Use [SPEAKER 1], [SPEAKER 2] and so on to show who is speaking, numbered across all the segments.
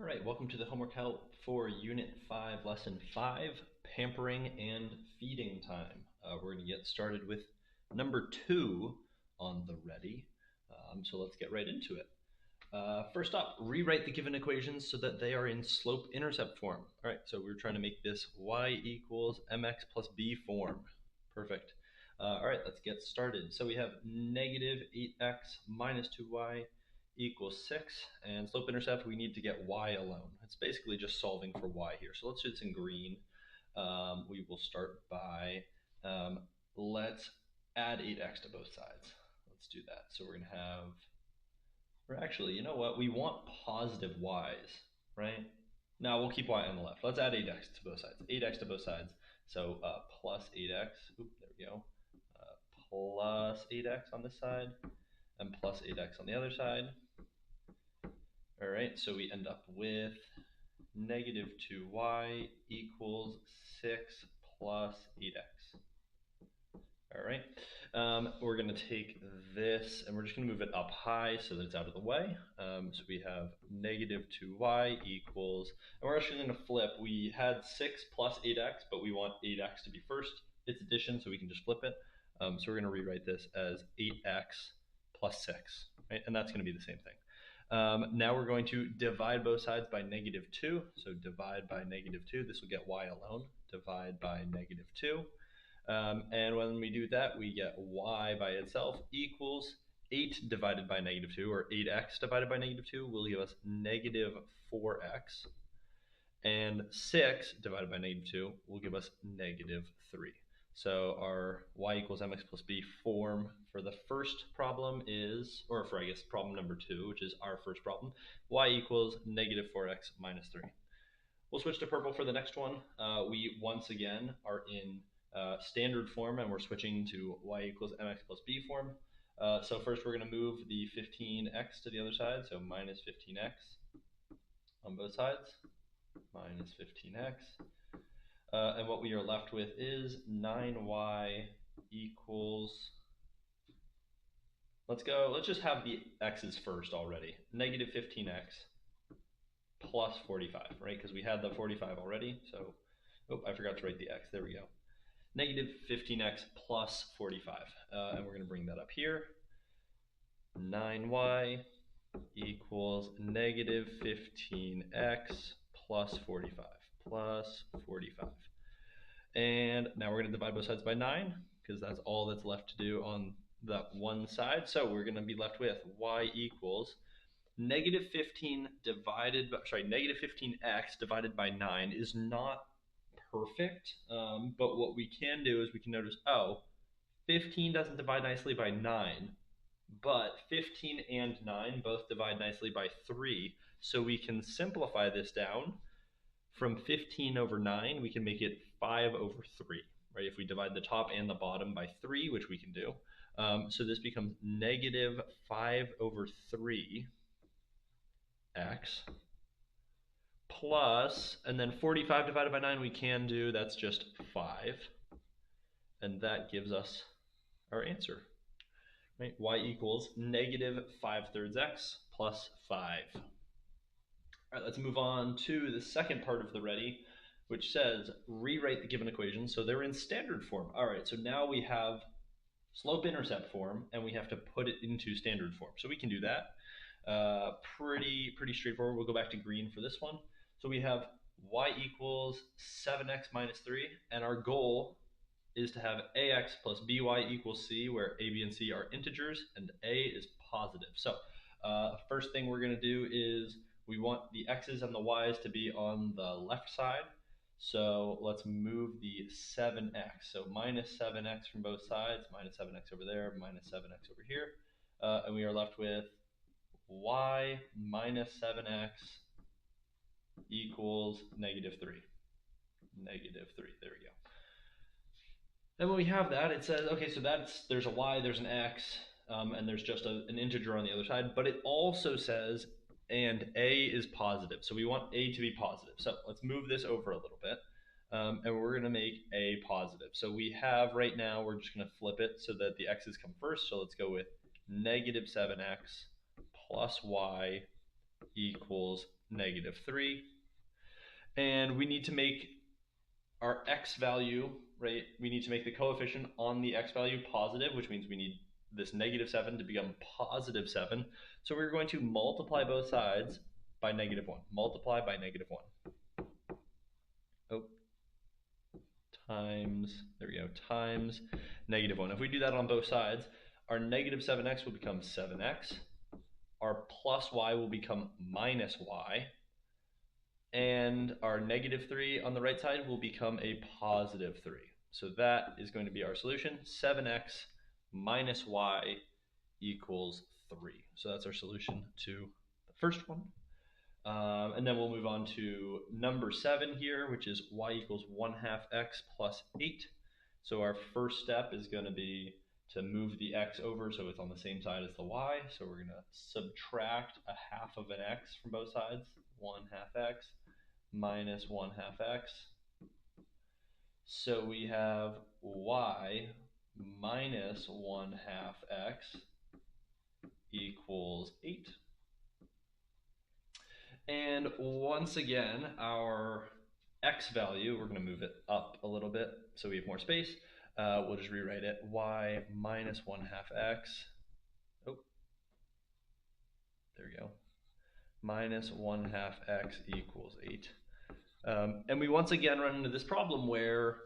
[SPEAKER 1] All right, welcome to the homework help for Unit 5, Lesson 5, Pampering and Feeding Time. We're going to get started with number 2 on the ready, so let's get right into it. First up, rewrite the given equations so that they are in slope-intercept form. All right, so we're trying to make this y equals mx plus b form. Perfect. All right, let's get started. So we have negative 8x minus 2y equals 6, and slope intercept, we need to get y alone. It's basically just solving for y here. So let's do this in green. We will start by, let's add 8x to both sides. Let's do that. So we're going to have, or actually, you know what? We want positive y's, right? Now we'll keep y on the left. Let's add 8x to both sides. 8x to both sides. So plus 8x, oop, there we go, plus 8x on this side, and plus 8x on the other side. All right, so we end up with negative 2y equals 6 plus 8x. All right, we're going to take this and we're just going to move it up high so that it's out of the way. So we have negative 2y equals, and we're actually going to flip. We had 6 plus 8x, but we want 8x to be first. It's addition, so we can just flip it. So we're going to rewrite this as 8x plus 6, right? And that's going to be the same thing. Now we're going to divide both sides by negative 2. So divide by negative 2. This will get y alone. Divide by negative 2. And when we do that, we get y by itself equals 8 divided by negative 2, or 8x divided by negative 2 will give us negative 4x. And 6 divided by negative 2 will give us negative 3. So our y equals mx plus b form for the first problem is, or for I guess problem number 2, which is our first problem, y equals negative 4x minus 3. We'll switch to purple for the next one. We once again are in standard form and we're switching to y equals mx plus b form. So first we're going to move the 15x to the other side, so minus 15x on both sides, minus 15x. And what we are left with is 9y equals, let's just have the x's first already. Negative 15x plus 45, right? Because we had the 45 already. So, oh, I forgot to write the x. There we go. Negative 15x plus 45. And we're going to bring that up here. 9y equals negative 15x plus 45. Plus 45. And now we're going to divide both sides by 9 because that's all that's left to do on that one side. So we're going to be left with y equals negative 15 divided by, negative 15x divided by 9 is not perfect. But what we can do is we can notice, oh, 15 doesn't divide nicely by 9, but 15 and 9 both divide nicely by 3. So we can simplify this down. From 15 over 9, we can make it 5 over 3, right? If we divide the top and the bottom by 3, which we can do. So this becomes negative 5 over 3x plus, and then 45 divided by 9 we can do, that's just 5. And that gives us our answer, right? Y equals negative 5/3 x plus 5. All right, let's move on to the second part of the ready, which says rewrite the given equations so they're in standard form. All right, so now we have slope-intercept form, and we have to put it into standard form. So we can do that. Pretty straightforward. We'll go back to green for this one. So we have y equals 7x minus 3, and our goal is to have ax plus by equals c, where a, b, and c are integers, and a is positive. So first thing we're going to do is we want the x's and the y's to be on the left side. So let's move the 7x. So minus 7x from both sides, minus 7x over there, minus 7x over here. And we are left with y minus 7x equals negative 3. Negative 3, there we go. And when we have that, it says, okay, so there's a y, there's an x, and there's just an integer on the other side. But it also says, and a is positive. So we want a to be positive. So let's move this over a little bit. And we're going to make a positive. So we have right now, we're just going to flip it so that the x's come first. So let's go with negative 7x plus y equals -3. And we need to make our x value, right? We need to make the coefficient on the x value positive, which means we need this -7 to become +7. So we're going to multiply both sides by -1. Multiply by -1. Oh, times, there we go, times -1. If we do that on both sides, our -7x will become 7x. Our plus y will become minus y. And our -3 on the right side will become a +3. So that is going to be our solution. 7x minus y equals 3. So that's our solution to the first one. And then we'll move on to number 7 here, which is y equals 1/2 x plus 8. So our first step is going to be to move the x over so it's on the same side as the y. So we're going to subtract a half of an x from both sides, 1/2 x minus 1/2 x. So we have y minus 1/2 x equals 8. And once again, our x value, we're going to move it up a little bit so we have more space. We'll just rewrite it, y minus 1/2 x. Oh, there we go. Minus 1/2 x equals 8. And we once again run into this problem where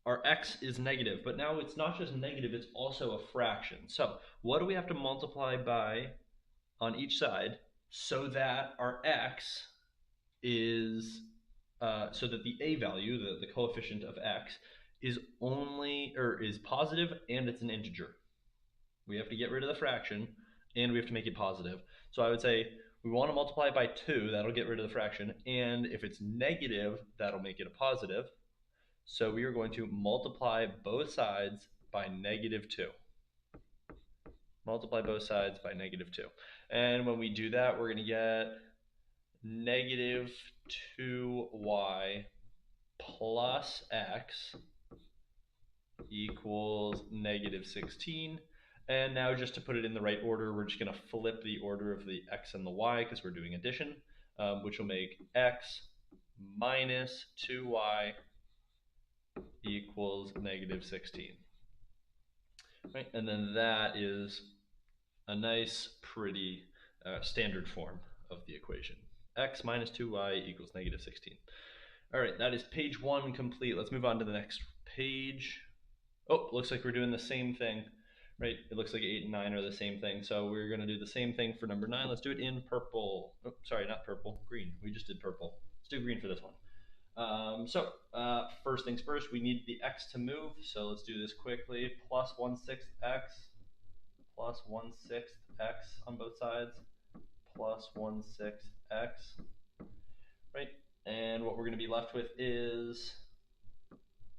[SPEAKER 1] our x is negative, but now it's not just negative, it's also a fraction. So what do we have to multiply by on each side so that our x is, so that the a value, the coefficient of x, is positive and it's an integer? We have to get rid of the fraction and we have to make it positive. So I would say we want to multiply by 2, that'll get rid of the fraction, and if it's negative, that'll make it a positive. So we are going to multiply both sides by -2. Multiply both sides by -2. And when we do that, we're going to get -2y plus x equals -16. And now, just to put it in the right order, we're just going to flip the order of the x and the y because we're doing addition, which will make x minus 2y equals -16. Right? And then that is a nice, pretty standard form of the equation. X minus 2y equals -16. All right, that is page 1 complete. Let's move on to the next page. Oh, looks like we're doing the same thing. Right, it looks like 8 and 9 are the same thing, so we're going to do the same thing for number 9. Let's do it in purple. Oh, sorry, not purple, green. We just did purple. Let's do green for this one. First things first, we need the x to move, so let's do this quickly. Plus 1/6 x, plus 1/6 x on both sides, plus 1/6 x. Right, and what we're going to be left with is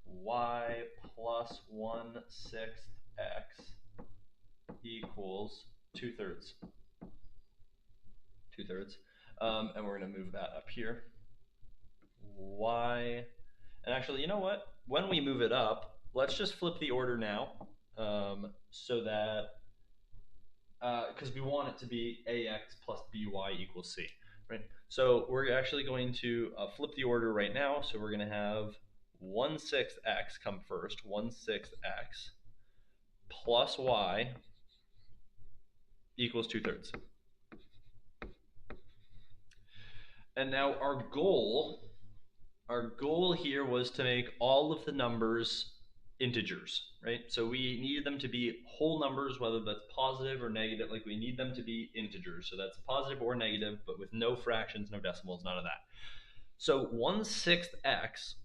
[SPEAKER 1] y plus 1/6 x equals 2/3. 2/3. And we're going to move that up here. Y, and actually, you know what? When we move it up, let's just flip the order now, so that, because we want it to be ax plus by equals c, right? So we're actually going to flip the order right now. So we're going to have 1/6 x come first, 1/6 x plus y equals 2/3. And now our goal here was to make all of the numbers integers, right? So we needed them to be whole numbers, whether that's positive or negative. Like, we need them to be integers. So that's positive or negative, but with no fractions, no decimals, none of that. So 1/6 x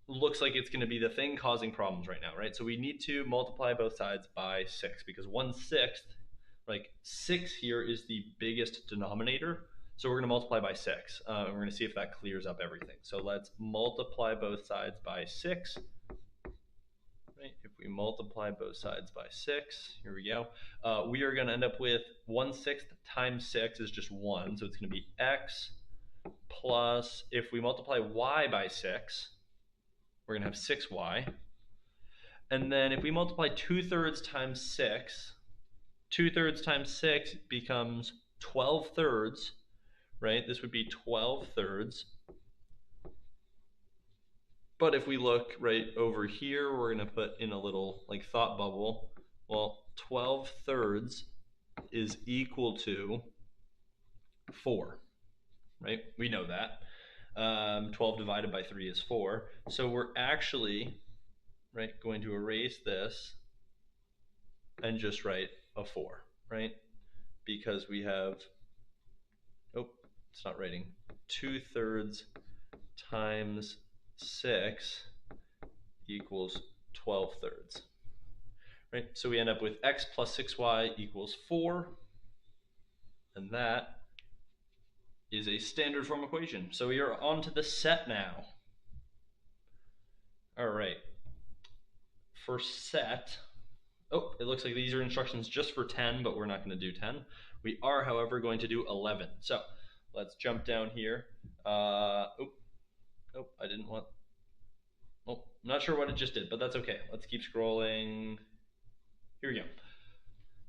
[SPEAKER 1] looks like it's going to be the thing causing problems right now, right? So we need to multiply both sides by 6, because 1/6, like 6 here is the biggest denominator. So we're going to multiply by 6, and we're going to see if that clears up everything. So let's multiply both sides by 6. Right? If we multiply both sides by 6, here we go. We are going to end up with 1/6 times 6 is just 1, so it's going to be x plus, if we multiply y by 6, we're going to have 6y. And then if we multiply 2/3 times 6, 2/3 times 6 becomes 12/3. right? This would be 12 thirds. But if we look right over here, we're going to put in a little like thought bubble. Well, 12 thirds is equal to 4, right? We know that. 12 divided by 3 is 4. So we're actually, right, going to erase this and just write a 4, right? Because we have, oh, it's not writing, 2 thirds times 6 equals 12 thirds, right? So we end up with x plus 6y equals 4, and that is a standard form equation. So we are on to the set now. All right, for set, oh, it looks like these are instructions just for 10, but we're not going to do 10. We are, however, going to do 11. So let's jump down here. I didn't want, I'm not sure what it just did, but that's okay. Let's keep scrolling. Here we go.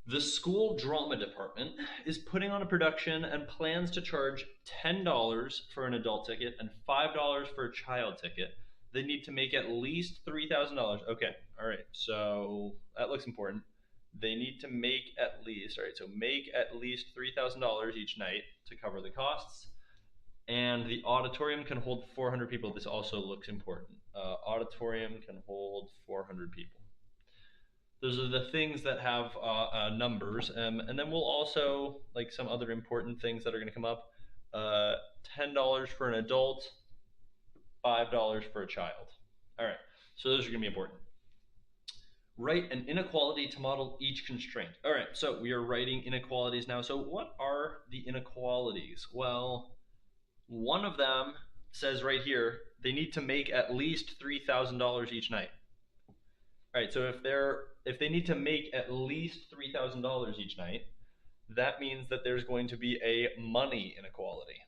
[SPEAKER 1] The school drama department is putting on a production and plans to charge $10 for an adult ticket and $5 for a child ticket. They need to make at least $3,000. Okay, all right, so that looks important. They need to make at least, all right, so make at least $3,000 each night to cover the costs. And the auditorium can hold 400 people. This also looks important. Auditorium can hold 400 people. Those are the things that have numbers. And then we'll also, like some other important things that are going to come up, $10 for an adult, $5 for a child. All right, so those are going to be important. Write an inequality to model each constraint. All right, so we are writing inequalities now. So what are the inequalities? Well, one of them says right here, they need to make at least $3,000 each night. All right, so if they need to make at least $3,000 each night, that means that there's going to be a money inequality.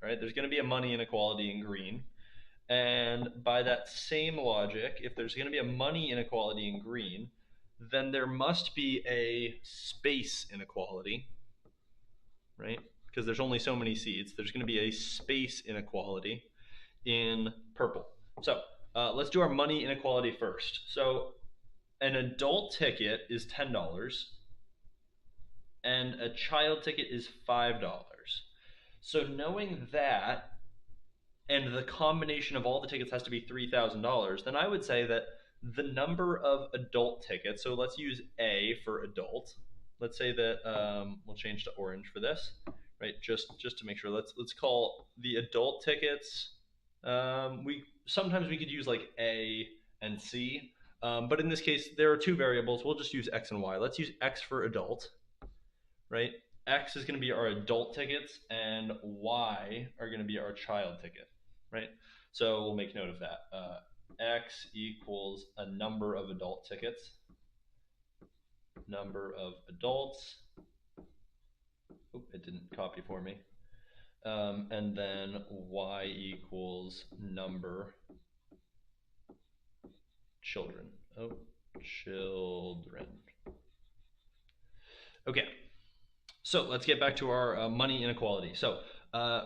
[SPEAKER 1] All right, there's going to be a money inequality in green. And by that same logic, if there's going to be a money inequality in green, then there must be a space inequality, right? Because there's only so many seats. There's going to be a space inequality in purple. So let's do our money inequality first. So an adult ticket is $10 and a child ticket is $5. So knowing that, and the combination of all the tickets has to be $3,000, then I would say that the number of adult tickets, so let's use A for adult. Let's say that we'll change to orange for this, right? Just to make sure. Let's call the adult tickets. Sometimes we could use like A and C, but in this case there are two variables. We'll just use X and Y. Let's use X for adult, right? X is going to be our adult tickets and Y are going to be our child ticket, right? So we'll make note of that. X equals a number of adult tickets, number of adults. Oh, it didn't copy for me. And then Y equals number children. Oh, children. Okay. So let's get back to our money inequality. So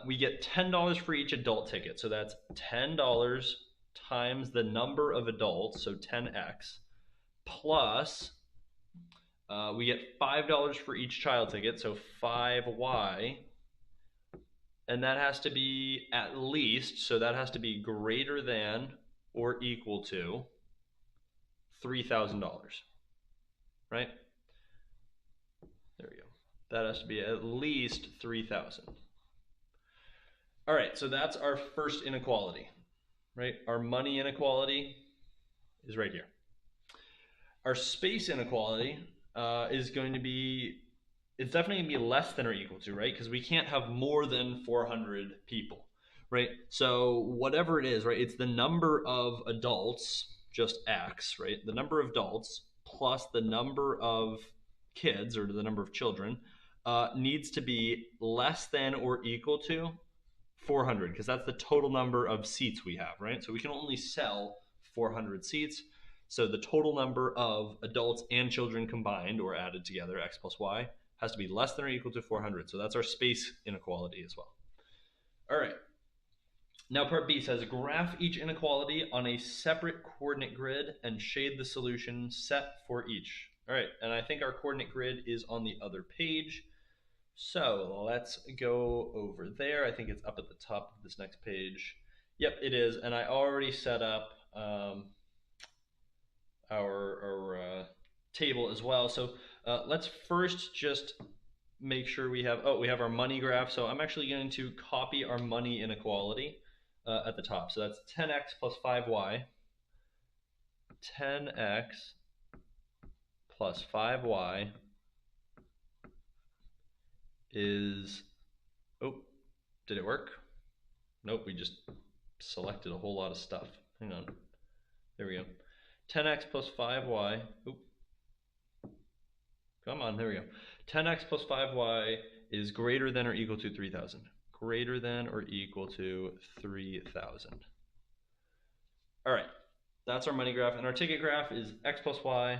[SPEAKER 1] we get $10 for each adult ticket. So that's $10 times the number of adults, so 10x, plus we get $5 for each child ticket, so 5y, and that has to be at least, so that has to be greater than or equal to $3,000, right? There we go. That has to be at least 3,000. All right, so that's our first inequality, right? Our money inequality is right here. Our space inequality is going to be, it's definitely going to be less than or equal to, right? Because we can't have more than 400 people, right? So whatever it is, right? It's the number of adults, just X, right? The number of adults plus the number of kids, or the number of children, needs to be less than or equal to 400, because that's the total number of seats we have, right? So we can only sell 400 seats. So the total number of adults and children combined or added together, X plus Y, has to be less than or equal to 400. So that's our space inequality as well. All right. Now part B says graph each inequality on a separate coordinate grid and shade the solution set for each. All right, and I think our coordinate grid is on the other page. So let's go over there. I think it's up at the top of this next page. Yep, it is. And I already set up our table as well. So let's first just make sure we have our money graph. So I'm actually going to copy our money inequality at the top. So that's 10x plus 5y. 10x plus 5y is, did it work? Nope, we just selected a whole lot of stuff. Hang on. There we go. 10x plus 5y. Come on, there we go. 10x plus 5y is greater than or equal to 3,000. Greater than or equal to 3,000. All right, that's our money graph. And our ticket graph is x plus y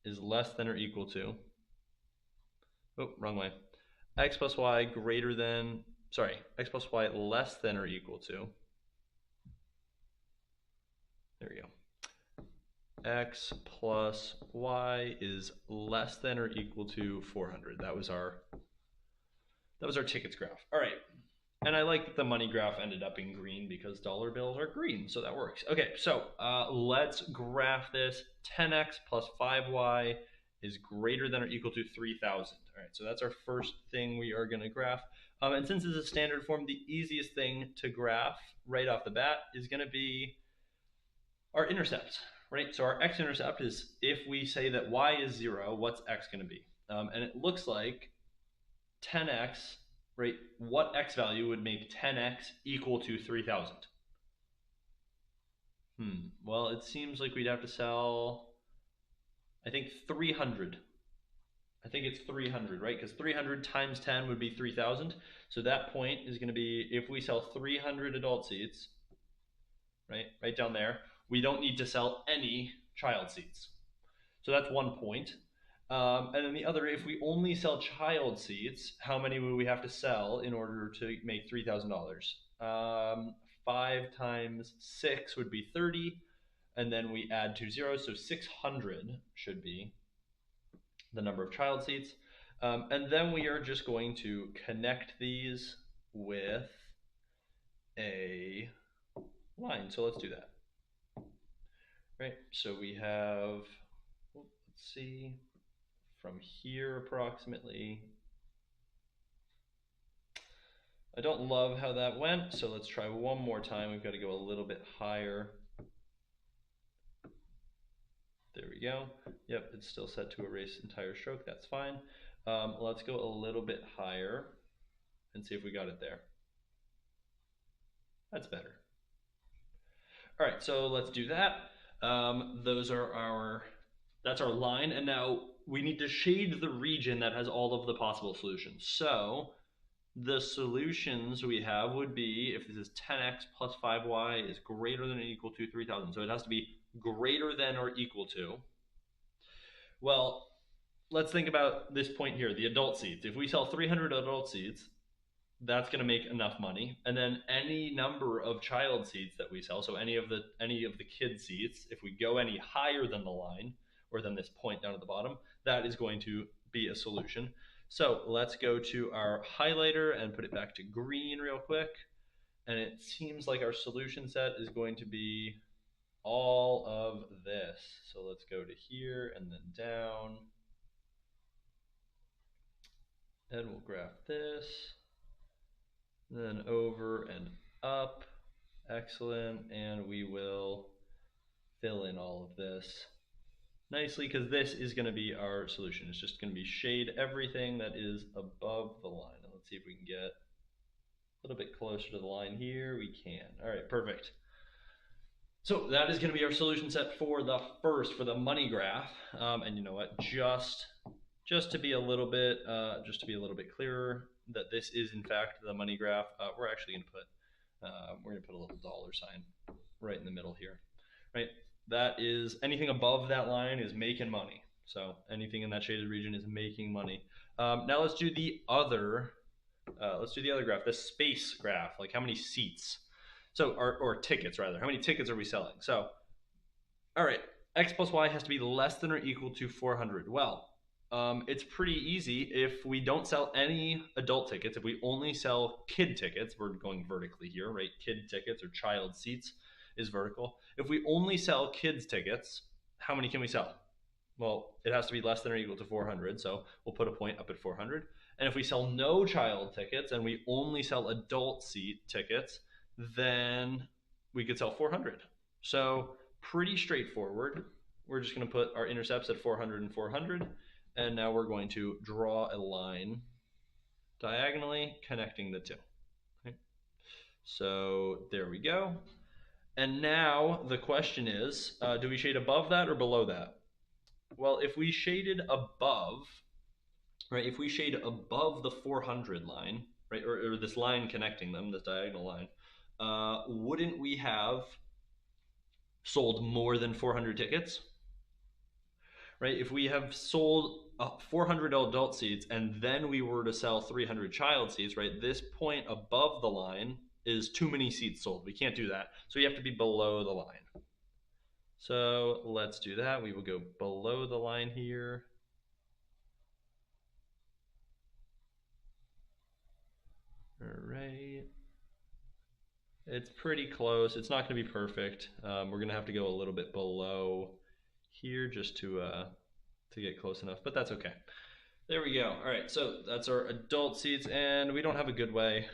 [SPEAKER 1] is less than or equal to, wrong way. X plus y greater than, x plus y less than or equal to, there we go. X plus y is less than or equal to 400. That was our tickets graph. All right. And I like that the money graph ended up in green because dollar bills are green, so that works. Okay, so let's graph this. 10x plus 5y is greater than or equal to 3,000. All right, so that's our first thing we are going to graph. And since it's a standard form, the easiest thing to graph right off the bat is going to be our intercepts, right? So our x-intercept is if we say that y is 0, what's x going to be? And it looks like 10x, right? What x value would make 10x equal to 3,000? Well, it seems like we'd have to sell, I think 300. I think it's 300, right? Because 300 times 10 would be 3,000. So that point is going to be if we sell 300 adult seats, right down there, we don't need to sell any child seats. So that's one point. And then the other, if we only sell child seats, how many would we have to sell in order to make $3,000? 5 times 6 would be 30, and then we add 2 zeros, so 600 should be the number of child seats. And then we are just going to connect these with a line. So let's do that. Right, so we have, let's see, from here approximately. I don't love how that went, so let's try one more time. We've got to go a little bit higher. There we go. Yep, it's still set to erase entire stroke. That's fine. Let's go a little bit higher and see if we got it there. That's better. All right, so let's do that. That's our line, and now we need to shade the region that has all of the possible solutions. So the solutions we have would be, if this is 10x plus 5y is greater than or equal to 3,000, so it has to be greater than or equal to. Well, let's think about this point here, the adult seats. If we sell 300 adult seats, that's going to make enough money. And then any number of child seats that we sell, so any of the kid seats, if we go any higher than the line, or than this point down at the bottom, that is going to be a solution. So let's go to our highlighter and put it back to green real quick. And it seems like our solution set is going to be all of this. So let's go to here and then down. And we'll graph this. Then over and up. Excellent. And we will fill in all of this nicely, because this is going to be our solution. It's just going to be shade everything that is above the line. And let's see if we can get a little bit closer to the line here. We can. All right, perfect. So that is going to be our solution set for the money graph. And you know what? Just to be a little bit clearer that this is in fact the money graph, we're actually going to put a little dollar sign right in the middle here, right? That is, anything above that line is making money. So anything in that shaded region is making money. Now let's do the other. Let's do the other graph, the space graph. Like how many seats? So, or tickets rather. How many tickets are we selling? So, all right, x plus y has to be less than or equal to 400. Well, it's pretty easy. If we don't sell any adult tickets, if we only sell kid tickets, we're going vertically here, right? Kid tickets or child seats is vertical. If we only sell kids tickets, how many can we sell? Well, it has to be less than or equal to 400, so we'll put a point up at 400. And if we sell no child tickets and we only sell adult seat tickets, then we could sell 400. So pretty straightforward. We're just going to put our intercepts at 400 and 400. And now we're going to draw a line diagonally connecting the two. Okay. So there we go. And now the question is, do we shade above that or below that? Well, if we shaded above, right, if we shade above the 400 line, right, or this line connecting them, this diagonal line, wouldn't we have sold more than 400 tickets? Right, if we have sold 400 adult seats and then we were to sell 300 child seats, right, this point above the line is too many seats sold. We can't do that. So you have to be below the line. So let's do that. We will go below the line here. All right. It's pretty close. It's not going to be perfect. We're going to have to go a little bit below here just to get close enough, but that's okay. There we go. All right, so that's our adult seats, and we don't have a good way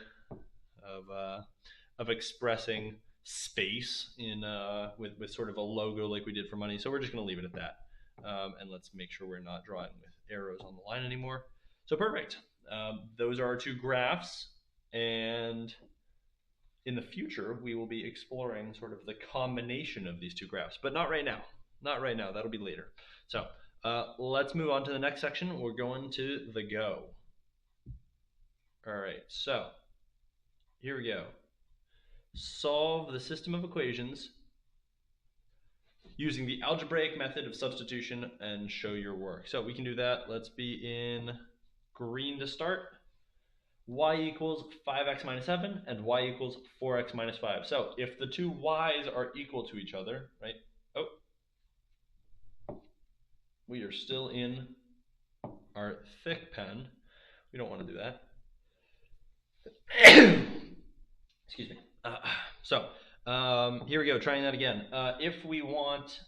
[SPEAKER 1] of expressing space in with sort of a logo like we did for money. So we're just going to leave it at that, and let's make sure we're not drawing with arrows on the line anymore. So perfect. Those are our two graphs, and in the future we will be exploring sort of the combination of these two graphs, but not right now. Not right now. That'll be later. So let's move on to the next section. We're going to the go. All right. So here we go. Solve the system of equations using the algebraic method of substitution and show your work. So we can do that. Let's be in green to start. Y equals 5x minus 7 and y equals 4x minus 5. So if the two y's are equal to each other, right? Oh, we are still in our thick pen. We don't want to do that. Excuse me. Here we go, trying that again. If we want,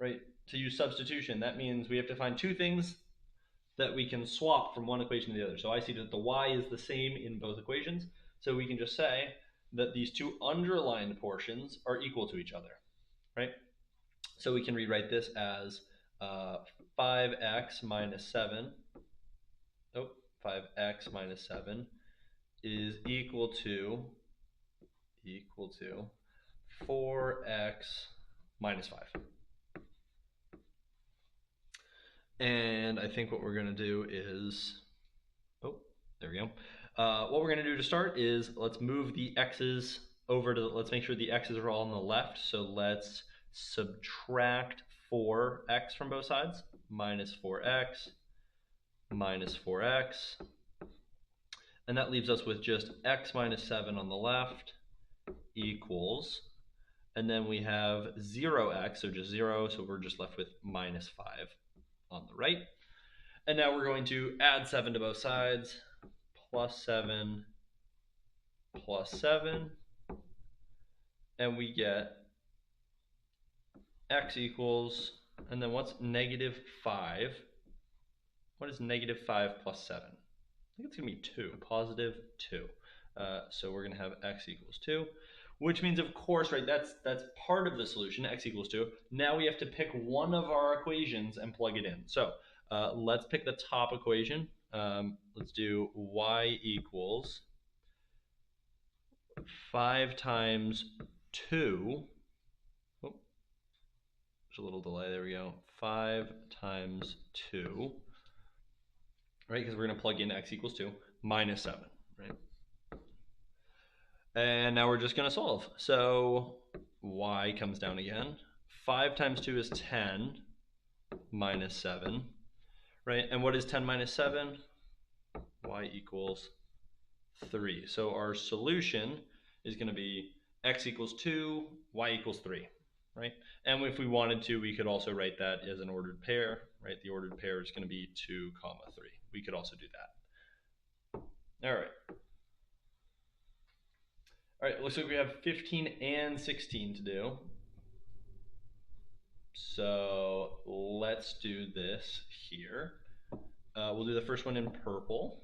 [SPEAKER 1] right, to use substitution, that means we have to find two things that we can swap from one equation to the other. So I see that the y is the same in both equations, so we can just say that these two underlined portions are equal to each other, right? So we can rewrite this as 5x minus 7. Oh, 5x minus 7 is equal to 4x minus 5. And I think what we're going to do is, oh, there we go. What we're going to do to start is let's move the x's over to, let's make sure the x's are all on the left. So let's subtract 4x from both sides, minus 4x, minus 4x. And that leaves us with just x minus 7 on the left equals, and then we have 0x, so just 0, so we're just left with minus 5 on the right. And now we're going to add 7 to both sides, plus 7, plus 7, and we get x equals, and then what's negative 5? What is negative 5 plus 7? I think it's going to be 2, positive 2. So we're going to have x equals 2, which means, of course, right, that's part of the solution, x equals 2. Now we have to pick one of our equations and plug it in. So let's pick the top equation. Let's do y equals 5 times 2. Oh, there's a little delay. There we go. 5 times 2. Right, because we're going to plug in x equals 2 minus 7, right? And now we're just going to solve. So y comes down again. 5 times 2 is 10 minus 7, right? And what is 10 minus 7? Y equals 3. So our solution is going to be x equals 2, y equals 3, right? And if we wanted to, we could also write that as an ordered pair, right? The ordered pair is going to be 2, 3. We could also do that. All right. All right, looks like we have 15 and 16 to do. So let's do this here. We'll do the first one in purple.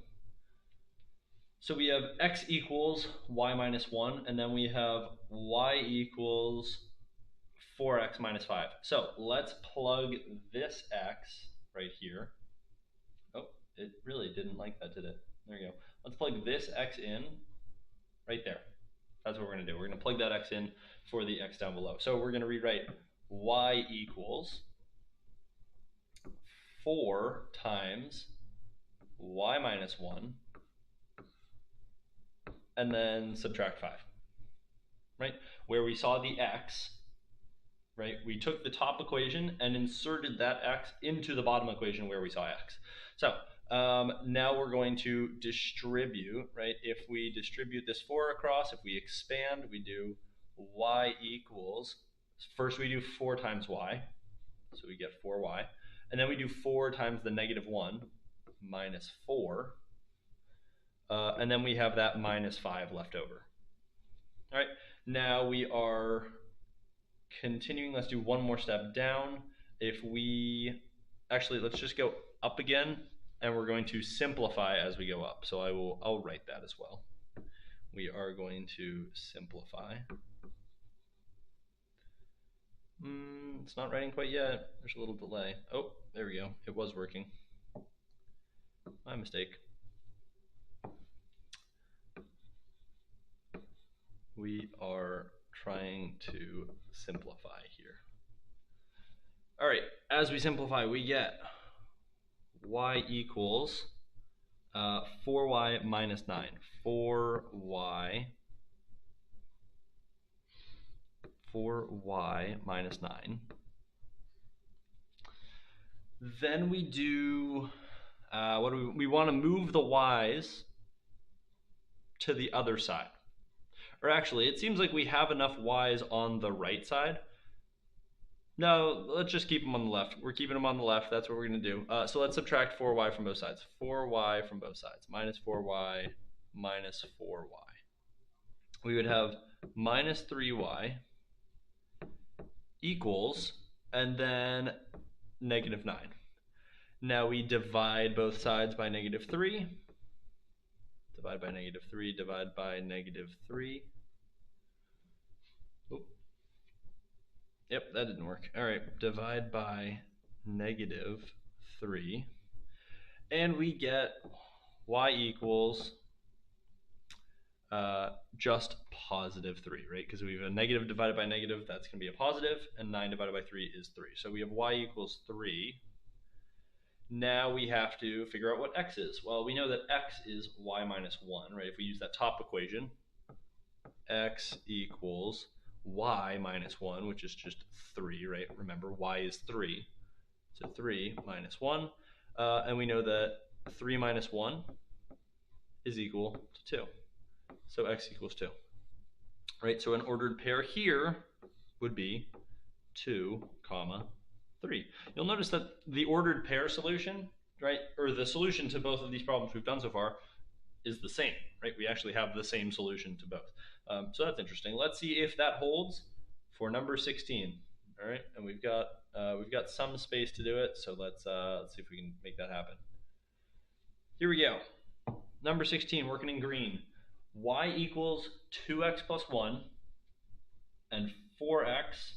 [SPEAKER 1] So we have x equals y minus 1, and then we have y equals 4x minus 5. So let's plug this x right here. Oh, it really didn't like that, did it? There you go. Let's plug this x in right there. That's what we're going to do. We're going to plug that x in for the x down below. So we're going to rewrite y equals 4 times y minus 1, and then subtract 5, right? Where we saw the x, right? We took the top equation and inserted that x into the bottom equation where we saw x. So now we're going to distribute, right? If we distribute this 4 across, if we expand, we do y equals, first we do 4 times y, so we get 4y, and then we do 4 times the negative 1, minus 4, and then we have that minus 5 left over. All right, now we are continuing. Let's do one more step down. If we, actually, let's just go up again, and we're going to simplify as we go up. So I'll write that as well. We are going to simplify. It's not writing quite yet. There's a little delay. Oh, there we go. It was working. My mistake. We are trying to simplify here. All right, as we simplify, we get y equals 4y minus 9. 4y minus 9. Then we do, what do we want to move the y's to the other side. Or actually, it seems like we have enough y's on the right side. No, let's just keep them on the left. We're keeping them on the left. That's what we're going to do. So let's subtract 4y from both sides. 4y from both sides. Minus 4y minus 4y. We would have minus 3y equals, and then negative 9. Now we divide both sides by negative 3. Divide by negative 3, divide by negative 3. Oop. Yep, that didn't work. All right, divide by negative 3. And we get y equals just positive 3, right? Because we have a negative divided by negative, that's going to be a positive, and 9 divided by 3 is 3. So we have y equals 3. Now we have to figure out what x is. Well, we know that x is y minus 1, right? If we use that top equation, x equals y minus 1, which is just 3, right? Remember, y is 3. So 3 minus 1. And we know that 3 minus 1 is equal to 2. So x equals 2. Right? So an ordered pair here would be 2, 3. You'll notice that the ordered pair solution, right, or the solution to both of these problems we've done so far is the same, right? We actually have the same solution to both. So that's interesting. Let's see if that holds for number 16. All right, and we've got some space to do it, so let's see if we can make that happen. Here we go. Number 16, working in green. Y equals 2x plus 1 and 4x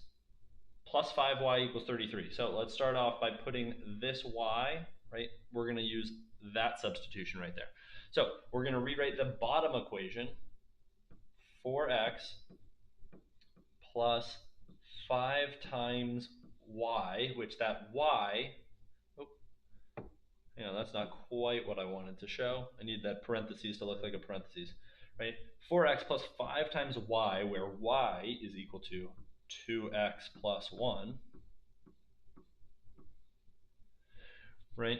[SPEAKER 1] plus 5y equals 33. So let's start off by putting this y, right? We're going to use that substitution right there. So we're going to rewrite the bottom equation, 4x plus 5 times y, which that y, that's not quite what I wanted to show. I need that parentheses to look like a parentheses, right? 4x plus 5 times y, where y is equal to 2x plus 1, right?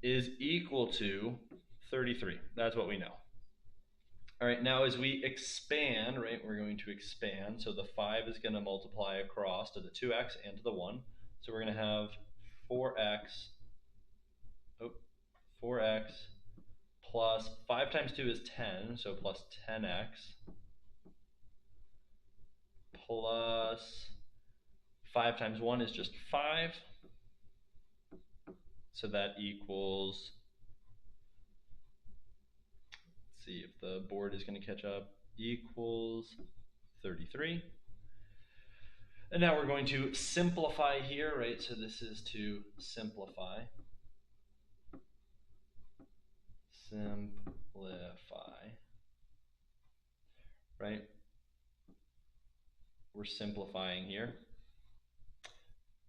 [SPEAKER 1] is equal to 33. That's what we know. All right, now as we expand, right, we're going to expand. So the 5 is going to multiply across to the 2x and to the 1. So we're going to have 4x, 4x plus 5 times 2 is 10, so plus 10x plus 5 times 1 is just 5. So that equals, let's see if the board is going to catch up, equals 33. And now we're going to simplify here, right? So this is to simplify. Simplify, right? We're simplifying here.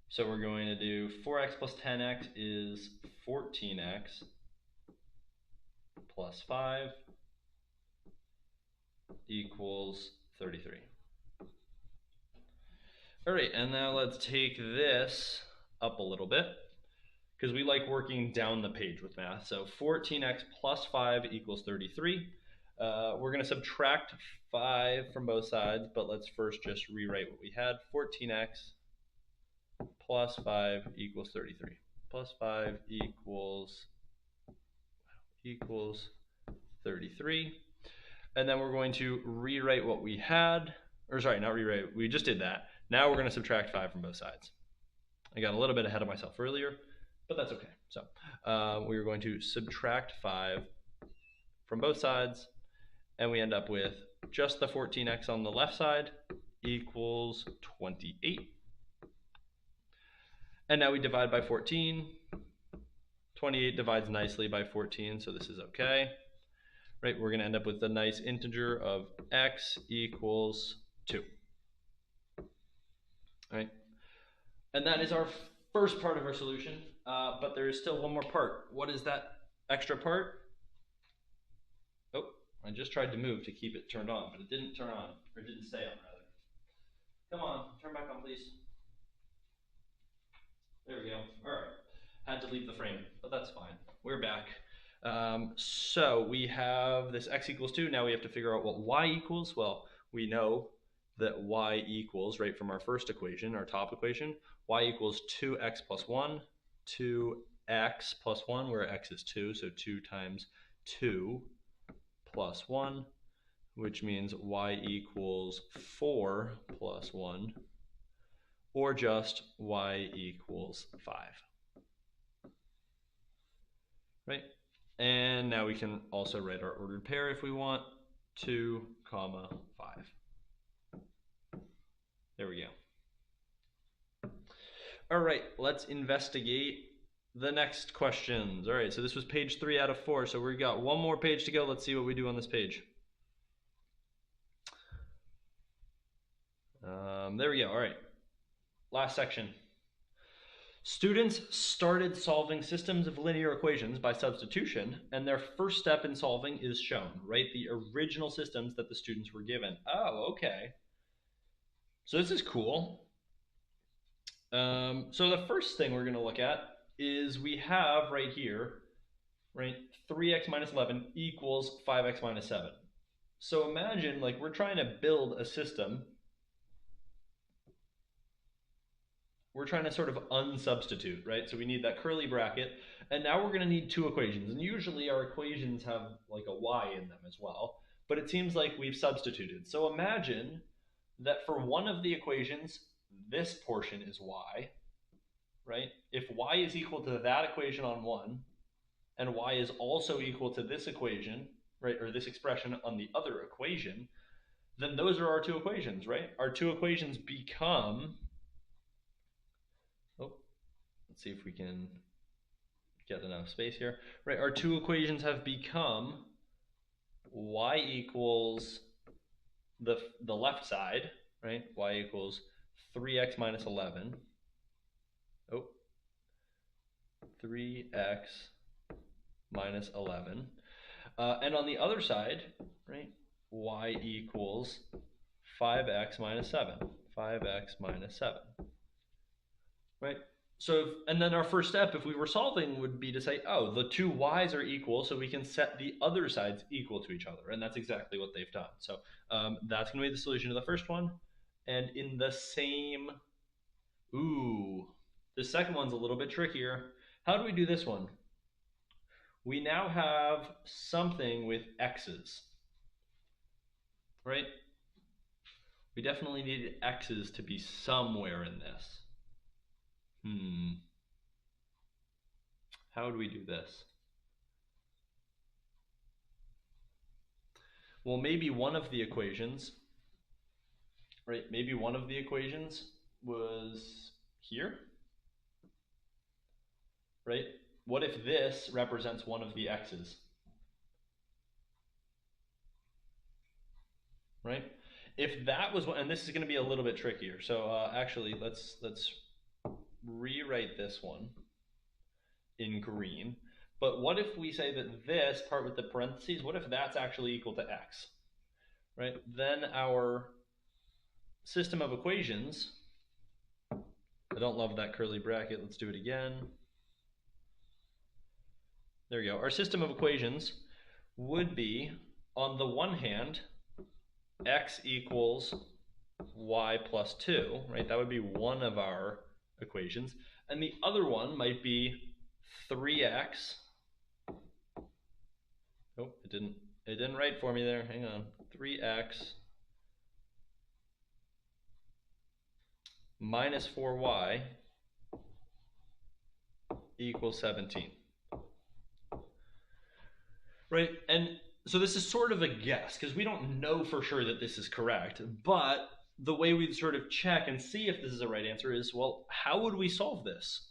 [SPEAKER 1] So we're going to do 4x plus 10x is 14x plus 5 equals 33. All right, and now let's take this up a little bit because we like working down the page with math. So 14x plus 5 equals 33. We're going to subtract 5 from both sides, but let's first just rewrite what we had. 14x plus 5 equals 33. Plus 5 equals 33. And then we're going to rewrite what we had. Or sorry, not rewrite. We just did that. Now we're going to subtract 5 from both sides. I got a little bit ahead of myself earlier, but that's okay. So we're going to subtract 5 from both sides, and we end up with just the 14x on the left side equals 28. And now we divide by 14. 28 divides nicely by 14, so this is okay. Right, we're going to end up with the nice integer of x equals 2. All right, and that is our first part of our solution, but there is still one more part. What is that extra part? Oh, I just tried to move to keep it turned on, but it didn't turn on, or it didn't stay on, rather. Come on, turn back on, please. There we go. All right, had to leave the frame, but that's fine. We're back. So we have this x equals 2. Now we have to figure out what y equals. Well, we know that y equals, right from our first equation, our top equation, y equals 2x plus 1, 2x plus 1, where x is 2, so 2 times 2 plus 1, which means y equals 4 plus 1, or just y equals 5. Right? And now we can also write our ordered pair if we want, 2, 5. There we go. All right, let's investigate the next questions. All right, so this was page 3 out of 4, so we got one more page to go. Let's see what we do on this page. There we go. All right, last section. Students started solving systems of linear equations by substitution, and their first step in solving is shown, right? The original systems that the students were given. Oh, okay. So this is cool. So the first thing we're going to look at is we have right here, right, 3x minus 11 equals 5x minus 7. So imagine like we're trying to build a system. We're trying to sort of unsubstitute, right? So we need that curly bracket, and now we're going to need two equations. And usually our equations have like a y in them as well, but it seems like we've substituted. So imagine that for one of the equations, this portion is y, right? If y is equal to that equation on one, and y is also equal to this equation, right, or this expression on the other equation, then those are our two equations, right? Our two equations become, let's see if we can get enough space here, right? Our two equations have become y equals the left side, right? Y equals 3x minus 11. 3x minus 11. And on the other side, right, y equals 5x minus 7. 5x minus 7. Right? and then our first step, if we were solving, would be to say, oh, the two y's are equal, so we can set the other sides equal to each other. And that's exactly what they've done. So that's going to be the solution to the first one. And in the same, the second one's a little bit trickier. How do we do this one? We now have something with x's, right? We definitely need x's to be somewhere in this. How do we do this? Well, maybe one of the equations, right? Maybe one of the equations was here, right? What if this represents one of the x's, right? If that was one, and this is going to be a little bit trickier. So actually, let's rewrite this one in green. But what if we say that this part with the parentheses, what if that's actually equal to x, right? Then our system of equations, I don't love that curly bracket. Let's do it again. There we go. Our system of equations would be, on the one hand, x equals y plus 2, right? That would be one of our equations. And the other one might be 3x. Oh, it didn't write for me there. Hang on. 3x minus 4y equals 17. Right? And so this is sort of a guess because we don't know for sure that this is correct, but the way we'd sort of check and see if this is the right answer is, well, how would we solve this?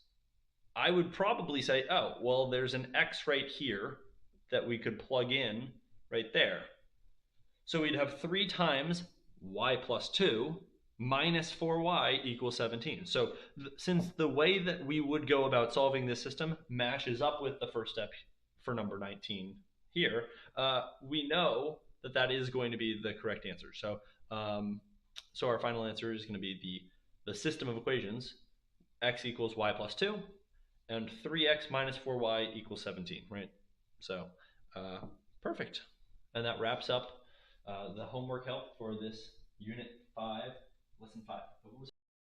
[SPEAKER 1] I would probably say, oh, well, there's an x right here that we could plug in right there. So we'd have 3 times y plus 2 minus 4y equals 17. So since the way that we would go about solving this system matches up with the first step for number 19 here, we know that that is going to be the correct answer. So so our final answer is going to be the system of equations, x equals y plus 2, and 3x minus 4y equals 17, right? So perfect. And that wraps up the homework help for this Unit 5, Lesson 5.